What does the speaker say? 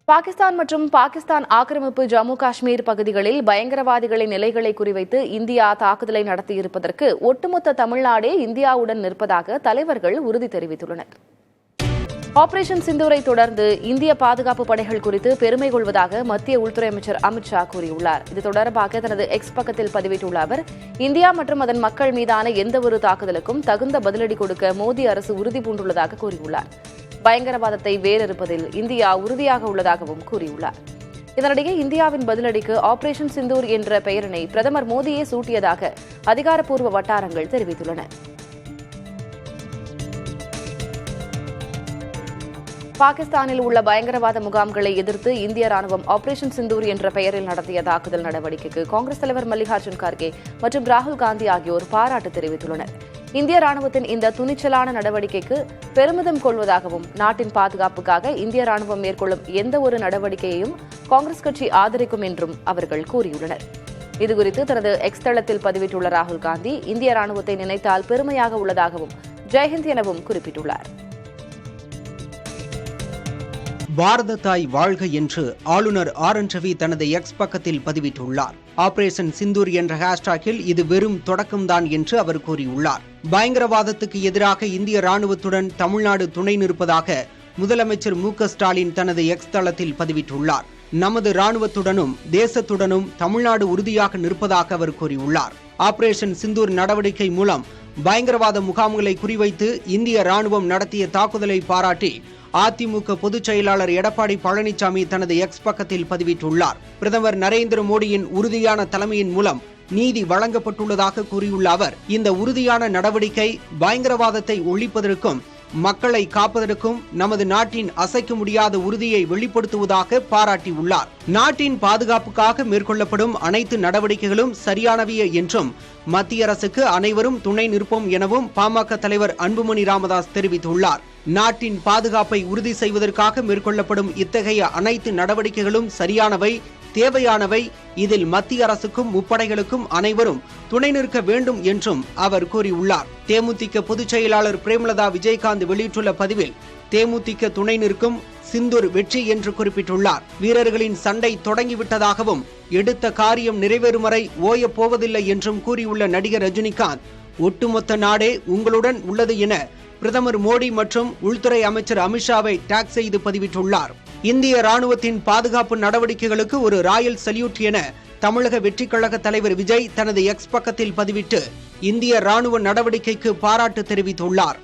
பாகிஸ்தான் மற்றும் பாகிஸ்தான் ஆக்கிரமிப்பு ஜம்மு காஷ்மீர் பகுதிகளில் பயங்கரவாதிகளின் நிலைகளை குறிவைத்து இந்தியா தாக்குதலை நடத்தியிருப்பதற்கு ஒட்டுமொத்த தமிழ்நாடே இந்தியாவுடன் நிற்பதாக தலைவர்கள் உறுதி தெரிவித்துள்ளனர். ஆபரேஷன் சிந்தூரை தொடர்ந்து இந்திய பாதுகாப்பு படைகள் குறித்து பெருமை கொள்வதாக மத்திய உள்துறை அமைச்சர் அமித் ஷா கூறியுள்ளார். இது தொடர்பாக தனது எக்ஸ் பக்கத்தில் பதிவிட்டுள்ள அவர், இந்தியா மற்றும் அதன் மக்கள் மீதான எந்தவொரு தாக்குதலுக்கும் தகுந்த பதிலடி கொடுக்க மோடி அரசு உறுதி பூண்டுள்ளதாக கூறியுள்ளார். பயங்கரவாதத்தை வேரறுப்பதில் இந்தியா உறுதியாக உள்ளதாகவும் கூறியுள்ளார். இதனிடையே இந்தியாவின் பதிலடிக்கு ஆபரேஷன் சிந்தூர் என்ற பெயரினை பிரதமர் மோடியே சூட்டியதாக அதிகாரப்பூர்வ வட்டாரங்கள் தெரிவித்துள்ளன. பாகிஸ்தானில் உள்ள பயங்கரவாத முகாம்களை எதிர்த்து இந்திய ராணுவம் ஆபரேஷன் சிந்தூர் என்ற பெயரில் நடத்திய தாக்குதல் நடவடிக்கைக்கு காங்கிரஸ் தலைவர் மல்லிகார்ஜுன் கார்கே மற்றும் ராகுல் காந்தி ஆகியோர் பாராட்டு தெரிவித்துள்ளனர். இந்திய ராணுவத்தின் இந்த துணிச்சலான நடவடிக்கைக்கு பெருமிதம் கொள்வதாகவும், நாட்டின் பாதுகாப்புக்காக இந்திய ராணுவம் மேற்கொள்ளும் எந்தவொரு நடவடிக்கையையும் காங்கிரஸ் கட்சி ஆதரிக்கும் என்றும் அவர்கள் கூறியுள்ளனர். இதுகுறித்து தனது எக்ஸ் தளத்தில் பதிவிட்டுள்ள ராகுல் காந்தி, இந்திய ராணுவத்தை நினைத்தால் பெருமையாக உள்ளதாகவும் ஜெய்ஹிந்த் எனவும் குறிப்பிட்டுள்ளார். பாரத தாய் வாழ்க என்று ஆளுநர் RN ரவி தனது எக்ஸ் பக்கத்தில் பதிவிட்டுள்ளார். ஆபரேஷன் சிந்தூர் என்ற ஹேஷ்டாகில் இது வெறும் தொடக்கம்தான் என்று அவர் கூறியுள்ளார். பயங்கரவாதத்துக்கு எதிராக இந்திய ராணுவத்துடன் தமிழ்நாடு துணை நிற்பதாக முதலமைச்சர் மு.க.ஸ்டாலின் தனது எக்ஸ் தளத்தில் பதிவிட்டுள்ளார். நமது ராணுவத்துடனும் தேசத்துடனும் தமிழ்நாடு உறுதியாக நிற்பதாக அவர் கூறியுள்ளார். ஆபரேஷன் சிந்தூர் நடவடிக்கை மூலம் பயங்கரவாத முகாம்களை குறிவைத்து இந்திய ராணுவம் நடத்திய தாக்குதலை பாராட்டி அதிமுக பொதுச் செயலாளர் எடப்பாடி பழனிசாமி தனது எக்ஸ் பக்கத்தில் பதிவிட்டுள்ளார். பிரதமர் நரேந்திர மோடியின் உறுதியான தலைமையின் மூலம் நீதி வழங்கப்பட்டுள்ளதாக கூறியுள்ள அவர், இந்த உறுதியான நடவடிக்கை பயங்கரவாதத்தை ஒழிப்பதற்கும் மக்களை காப்பதற்கும் நமது நாட்டின் அசைக்க முடியாத உறுதியை வெளிப்படுத்துவதாக பாராட்டியுள்ளார். நாட்டின் பாதுகாப்புக்காக மேற்கொள்ளப்படும் அனைத்து நடவடிக்கைகளும் சரியானவையே என்றும் மத்திய அரசுக்கு அனைவரும் துணை நிற்போம் எனவும் பாமக தலைவர் அன்புமணி ராமதாஸ் தெரிவித்துள்ளார். நாட்டின் பாதுகாப்பை உறுதி செய்வதற்காக மேற்கொள்ளப்படும் இத்தகைய அனைத்து நடவடிக்கைகளும் சரியானவை, தேவையானவை. இதில் மத்திய அரசுக்கும் முப்படைகளுக்கும் அனைவரும் துணை நிற்க வேண்டும் என்றும் அவர் கூறியுள்ளார். தேமுதிக பொதுச் செயலாளர் பிரேமலதா விஜயகாந்த் வெளியிட்டுள்ள பதிவில், தேமுதிக துணை நிற்கும், சிந்தூர் வெற்றி என்று குறிப்பிட்டுள்ளார். வீரர்களின் சண்டை தொடங்கிவிட்டதாகவும் எடுத்த காரியம் நிறைவேறும் வரை ஓயப் போவதில்லை என்றும் கூறியுள்ள நடிகர் ரஜினிகாந்த், ஒட்டுமொத்த நாடே உங்களுடன் உள்ளது என பிரதமர் மோடி மற்றும் உள்துறை அமைச்சர் அமித்ஷாவை டாக் செய்து பதிவிட்டுள்ளார். இந்திய ராணுவத்தின் பாதுகாப்பு நடவடிக்கைகளுக்கு ஒரு ராயல் சல்யூட் என தமிழக வெற்றிக் கழக தலைவர் விஜய் தனது எக்ஸ் பக்கத்தில் பதிவிட்டு இந்திய ராணுவ நடவடிக்கைக்கு பாராட்டு தெரிவித்துள்ளார்.